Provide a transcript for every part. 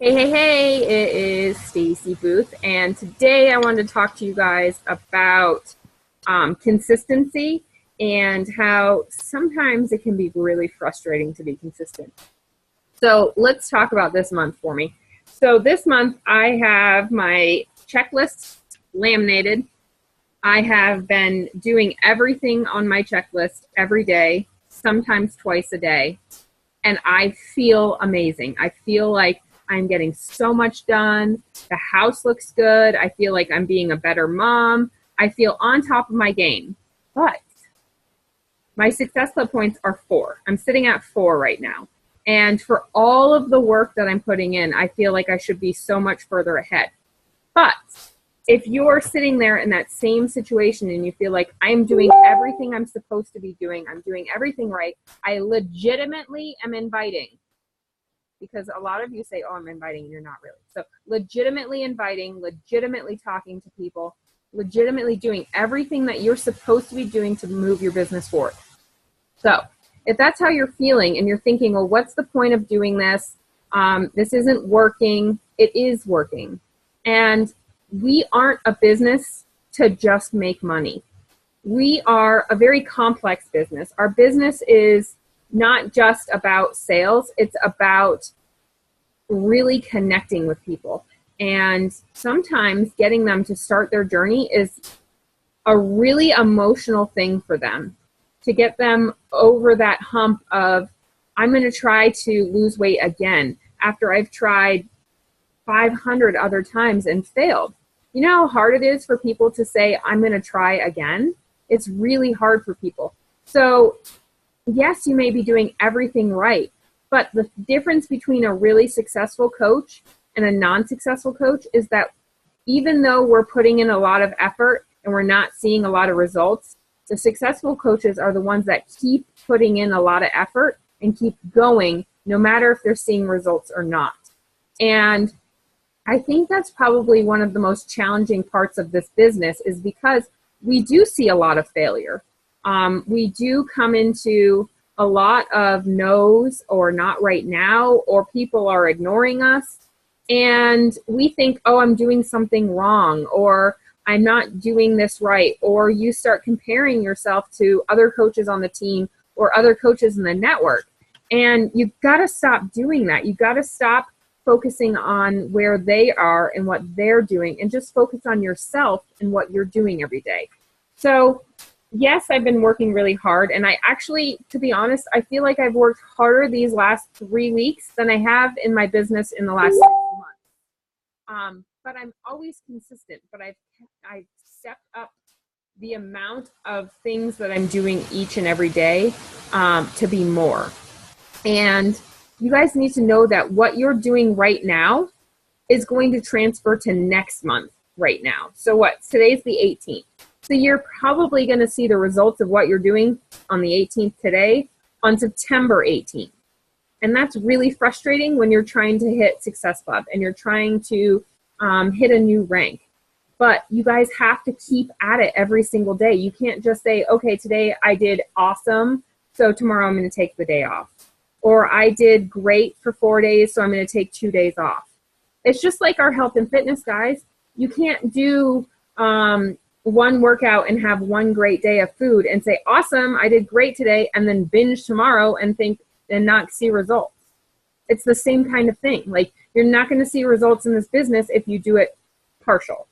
Hey, it is Stacy Booth, and today I wanted to talk to you guys about consistency and how sometimes it can be really frustrating to be consistent. So let's talk about this month for me. So this month I have my checklist laminated. I have been doing everything on my checklist every day, sometimes twice a day, and I feel amazing. I feel like I'm getting so much done. The house looks good. I feel like I'm being a better mom. I feel on top of my game. But my success club points are 4. I'm sitting at 4 right now. And for all of the work that I'm putting in, I feel like I should be so much further ahead. But if you're sitting there in that same situation and you feel like I'm doing everything I'm supposed to be doing, I'm doing everything right, I legitimately am inviting, because a lot of you say, oh, I'm inviting, and you're not really. So legitimately inviting, legitimately talking to people, legitimately doing everything that you're supposed to be doing to move your business forward. So if that's how you're feeling and you're thinking, well, what's the point of doing this? This isn't working. It is working. And we aren't a business to just make money. We are a very complex business. Our business is not just about sales. It's about really connecting with people. And sometimes getting them to start their journey is a really emotional thing for them, to get them over that hump of, I'm going to try to lose weight again after I've tried 500 other times and failed. You know how hard it is for people to say, I'm going to try again? It's really hard for people. So yes, you may be doing everything right, but the difference between a really successful coach and a non-successful coach is that even though we're putting in a lot of effort and we're not seeing a lot of results, the successful coaches are the ones that keep putting in a lot of effort and keep going no matter if they're seeing results or not. And I think that's probably one of the most challenging parts of this business, is because we do see a lot of failure. We do come into a lot of no's or not right now, or people are ignoring us. And we think, oh, I'm doing something wrong, or I'm not doing this right. Or you start comparing yourself to other coaches on the team or other coaches in the network. And you've got to stop doing that. You've got to stop focusing on where they are and what they're doing, and just focus on yourself and what you're doing every day. So yes, I've been working really hard, and I actually, to be honest, I feel like I've worked harder these last 3 weeks than I have in my business in the last 6 months. But I'm always consistent, but I've stepped up the amount of things that I'm doing each and every day to be more. And you guys need to know that what you're doing right now is going to transfer to next month right now. So what? Today's the 18th. So you're probably going to see the results of what you're doing on the 18th today on September 18th. And that's really frustrating when you're trying to hit Success Club and you're trying to hit a new rank. But you guys have to keep at it every single day. You can't just say, okay, today I did awesome, so tomorrow I'm going to take the day off. Or I did great for 4 days, so I'm going to take 2 days off. It's just like our health and fitness, guys. You can't do one workout and have one great day of food and say, awesome, I did great today, and then binge tomorrow and think and not see results. It's the same kind of thing. Like, you're not going to see results in this business if you do it partial.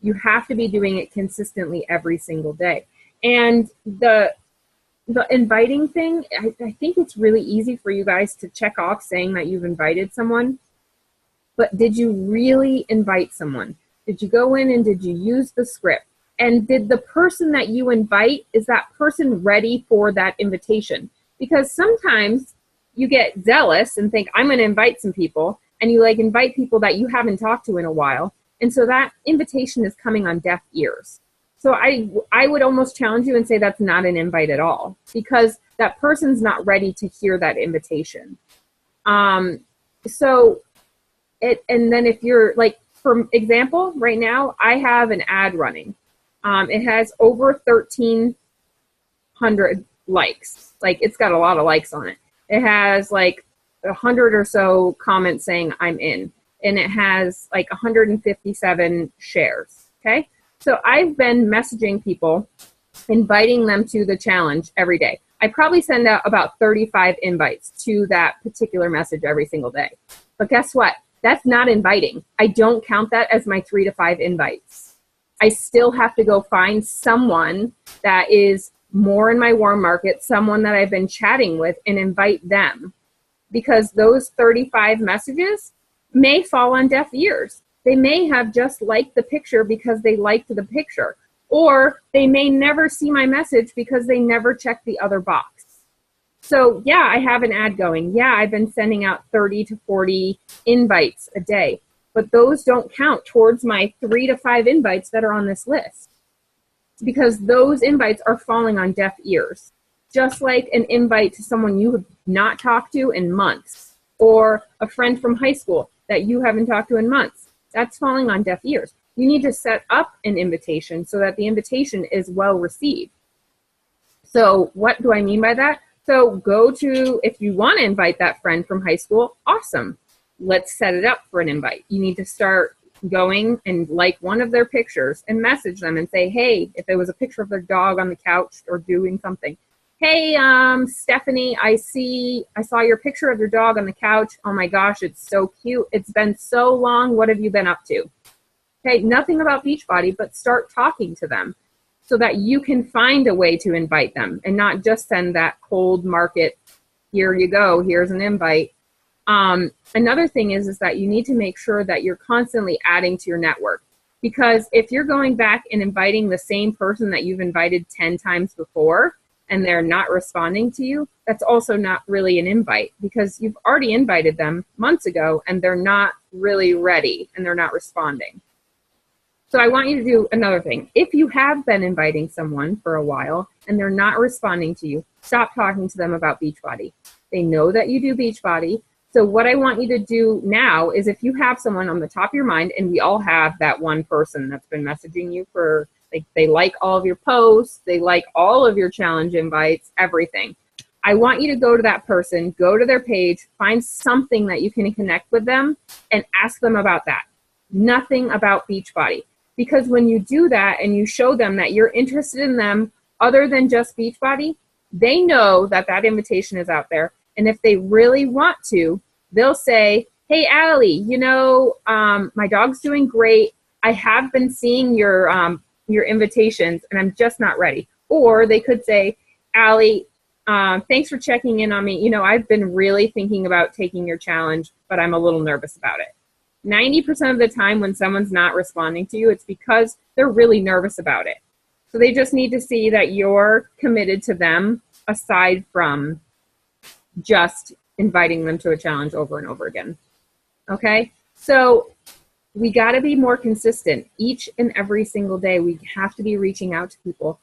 You have to be doing it consistently every single day. And the inviting thing, I think it's really easy for you guys to check off saying that you've invited someone. But did you really invite someone? Did you go in and did you use the script? And did the person that you invite, is that person ready for that invitation? Because sometimes you get zealous and think, I'm going to invite some people, and you invite people that you haven't talked to in a while. And so that invitation is coming on deaf ears. So I would almost challenge you and say that's not an invite at all, because that person's not ready to hear that invitation. And then if you're for example, right now I have an ad running. It has over 1,300 likes. It's got a lot of likes on it. It has 100 or so comments saying I'm in, and it has like 157 shares. Okay. So I've been messaging people, inviting them to the challenge every day. I probably send out about 35 invites to that particular message every single day. But guess what? That's not inviting. I don't count that as my 3 to 5 invites. I still have to go find someone that is more in my warm market, someone that I've been chatting with, and invite them. Because those 35 messages may fall on deaf ears. They may have just liked the picture because they liked the picture. Or they may never see my message because they never checked the other box. So yeah, I have an ad going. Yeah, I've been sending out 30 to 40 invites a day, but those don't count towards my 3 to 5 invites that are on this list, because those invites are falling on deaf ears. Just like an invite to someone you have not talked to in months, or a friend from high school that you haven't talked to in months, that's falling on deaf ears. You need to set up an invitation so that the invitation is well received. So what do I mean by that? So go to, if you want to invite that friend from high school, awesome. Let's set it up for an invite. You need to start going and like one of their pictures and message them and say, hey, if there was a picture of their dog on the couch or doing something, hey, Stephanie, I saw your picture of your dog on the couch. Oh my gosh, it's so cute. It's been so long. What have you been up to? Okay, nothing about Beachbody, but start talking to them so that you can find a way to invite them and not just send that cold market, here you go, here's an invite. Another thing is that you need to make sure that you're constantly adding to your network, because if you're going back and inviting the same person that you've invited 10 times before and they're not responding to you, that's also not really an invite, because you've already invited them months ago and they're not really ready and they're not responding. So I want you to do another thing. If you have been inviting someone for a while and they're not responding to you, stop talking to them about Beachbody. They know that you do Beachbody. So what I want you to do now is, if you have someone on the top of your mind, and we all have that one person that's been messaging you for, like, they like all of your posts, they like all of your challenge invites, everything. I want you to go to that person, go to their page, find something that you can connect with them and ask them about that. Nothing about Beachbody. Because when you do that and you show them that you're interested in them other than just Beachbody, they know that that invitation is out there. And if they really want to, they'll say, hey, Allie, my dog's doing great. I have been seeing your invitations and I'm just not ready. Or they could say, Allie, thanks for checking in on me. I've been really thinking about taking your challenge, but I'm a little nervous about it. 90% of the time when someone's not responding to you, it's because they're really nervous about it. So they just need to see that you're committed to them, aside from just inviting them to a challenge over and over again. Okay? So we got to be more consistent. Each and every single day, we have to be reaching out to people.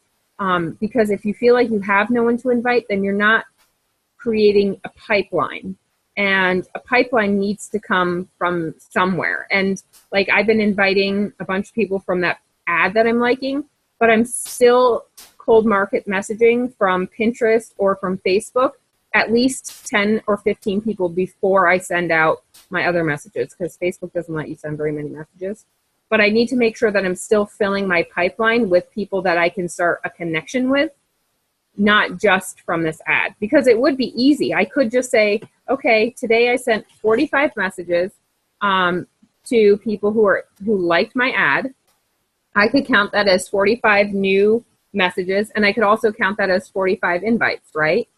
Because if you feel like you have no one to invite, then you're not creating a pipeline. And a pipeline needs to come from somewhere. And like, I've been inviting a bunch of people from that ad that I'm liking, but I'm still cold market messaging from Pinterest or from Facebook, at least 10 or 15 people before I send out my other messages, because Facebook doesn't let you send very many messages. But I need to make sure that I'm still filling my pipeline with people that I can start a connection with, not just from this ad, because it would be easy. I could just say, okay, today I sent 45 messages to people who liked my ad. I could count that as 45 new messages, and I could also count that as 45 invites, right?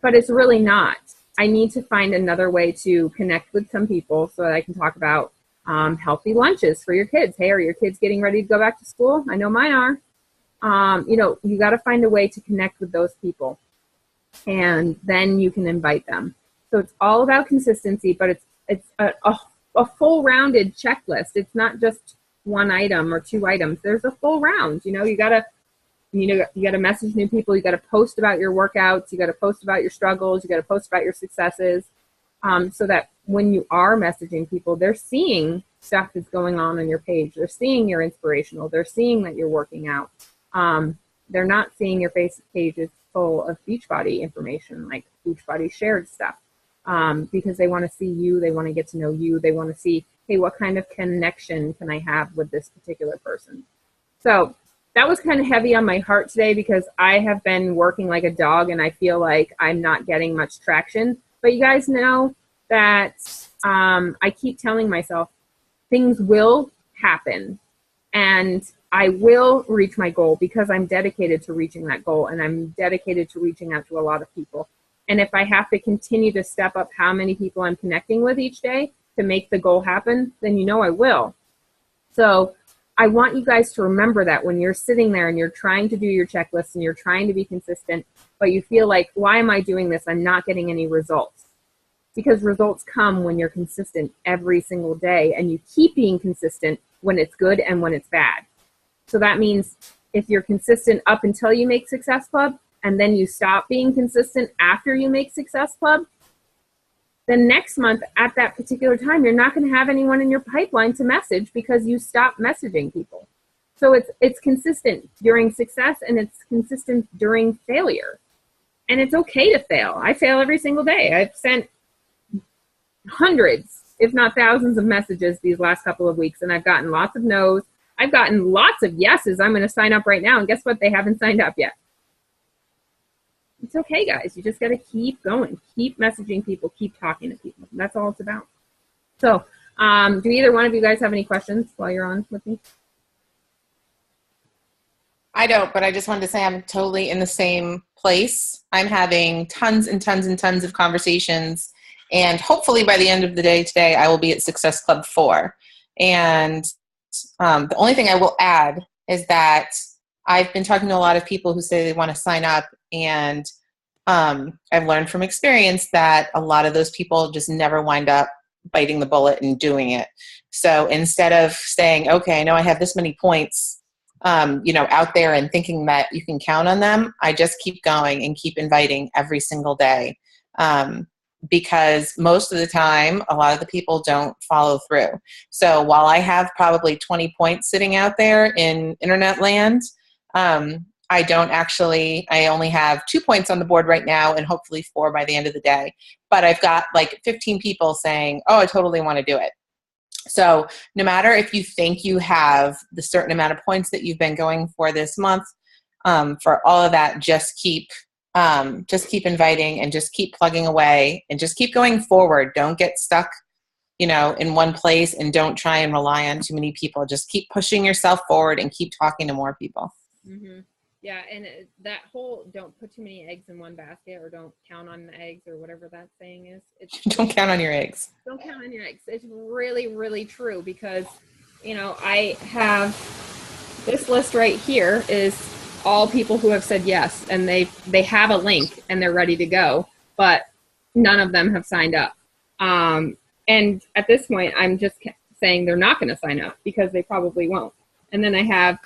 But it's really not. I need to find another way to connect with some people so that I can talk about healthy lunches for your kids. Hey, are your kids getting ready to go back to school? I know mine are. You got to find a way to connect with those people, and then you can invite them. So it's all about consistency, but it's a full rounded checklist. It's not just one item or two items. There's a full round. You got to message new people. You got to post about your workouts. You got to post about your struggles. You got to post about your successes, so that when you are messaging people, they're seeing stuff that's going on your page. They're seeing you're inspirational. They're seeing that you're working out. They're not seeing your Facebook page is full of Beachbody information, like Beachbody shared stuff. because they want to see you, they want to get to know you, they want to see, hey, what kind of connection can I have with this particular person? So that was kind of heavy on my heart today because I have been working like a dog and I feel like I'm not getting much traction. But you guys know that I keep telling myself things will happen and I will reach my goal because I'm dedicated to reaching that goal and I'm dedicated to reaching out to a lot of people. And if I have to continue to step up how many people I'm connecting with each day to make the goal happen, then you know I will. So I want you guys to remember that when you're sitting there and you're trying to do your checklist and you're trying to be consistent, but you feel like, why am I doing this? I'm not getting any results. Because results come when you're consistent every single day and you keep being consistent when it's good and when it's bad. So that means if you're consistent up until you make Success Club and then you stop being consistent after you make Success Club, then next month at that particular time, you're not going to have anyone in your pipeline to message because you stopped messaging people. So it's consistent during success and it's consistent during failure. And it's okay to fail. I fail every single day. I've sent hundreds, if not thousands of messages these last couple of weeks, and I've gotten lots of no's. I've gotten lots of yeses. I'm going to sign up right now, and guess what? They haven't signed up yet. It's okay, guys. You just got to keep going. Keep messaging people. Keep talking to people. That's all it's about. So do either one of you guys have any questions while you're on with me? I don't, but I just wanted to say I'm totally in the same place. I'm having tons and tons and tons of conversations, and hopefully by the end of the day today, I will be at Success Club 4. And the only thing I will add is that I've been talking to a lot of people who say they want to sign up, and I've learned from experience that a lot of those people just never wind up biting the bullet and doing it. So instead of saying, okay, I know I have this many points, out there and thinking that you can count on them, I just keep going and keep inviting every single day. Because most of the time, a lot of the people don't follow through. So while I have probably 20 points sitting out there in internet land, I only have 2 points on the board right now and hopefully 4 by the end of the day. But I've got like 15 people saying, oh, I totally want to do it. So no matter if you think you have the certain amount of points that you've been going for this month, for all of that, just keep inviting and just keep plugging away and just keep going forward. Don't get stuck, in one place, and don't try and rely on too many people. Just keep pushing yourself forward and keep talking to more people. Mm-hmm. Yeah, and that whole don't put too many eggs in one basket or don't count on the eggs or whatever that saying is. Don't count on your eggs. Don't count on your eggs. It's really, really true because, I have this list right here is all people who have said yes, and they have a link and they're ready to go, but none of them have signed up. And at this point, I'm just saying they're not going to sign up because they probably won't. And then I have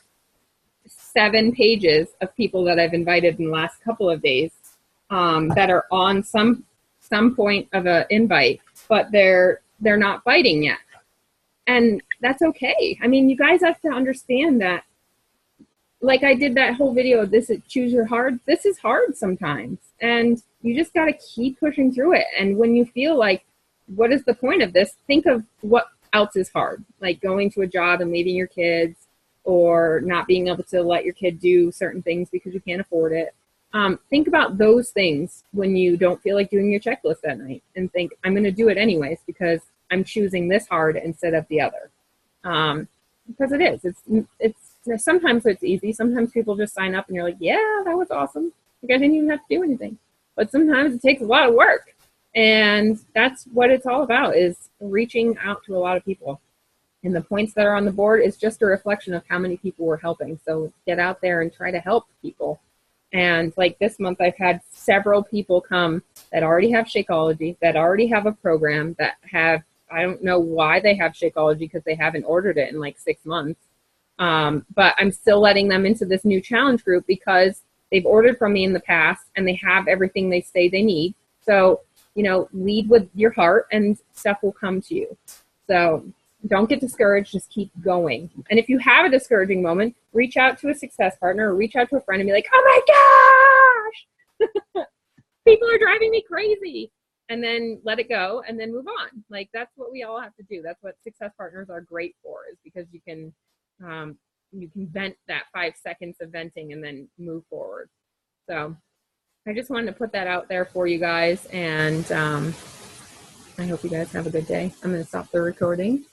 7 pages of people that I've invited in the last couple of days that are on some point of an invite, but they're not biting yet. And that's okay. I mean, you guys have to understand that, like I did that whole video of this, choose your hard. This is hard sometimes. And you just got to keep pushing through it. And when you feel like, what is the point of this? Think of what else is hard, like going to a job and leaving your kids, or not being able to let your kid do certain things because you can't afford it. Think about those things when you don't feel like doing your checklist at night and think, I'm going to do it anyways because I'm choosing this hard instead of the other. Because it is. It's sometimes it's easy. Sometimes people just sign up and you're like, yeah, that was awesome. Like I didn't even have to do anything. But sometimes it takes a lot of work. And that's what it's all about, is reaching out to a lot of people. And the points that are on the board is just a reflection of how many people we're helping. So get out there and try to help people. And like this month, I've had several people come that already have Shakeology, that already have a program, that have, I don't know why they have Shakeology because they haven't ordered it in like 6 months. But I'm still letting them into this new challenge group because they've ordered from me in the past and they have everything they say they need. So, lead with your heart and stuff will come to you. So don't get discouraged, just keep going. And if you have a discouraging moment, reach out to a success partner or reach out to a friend and be like, oh my gosh, people are driving me crazy. and then let it go and then move on. Like that's what we all have to do. That's what success partners are great for, is because you can vent that 5 seconds of venting and then move forward. So I just wanted to put that out there for you guys, and I hope you guys have a good day. I'm going to stop the recording.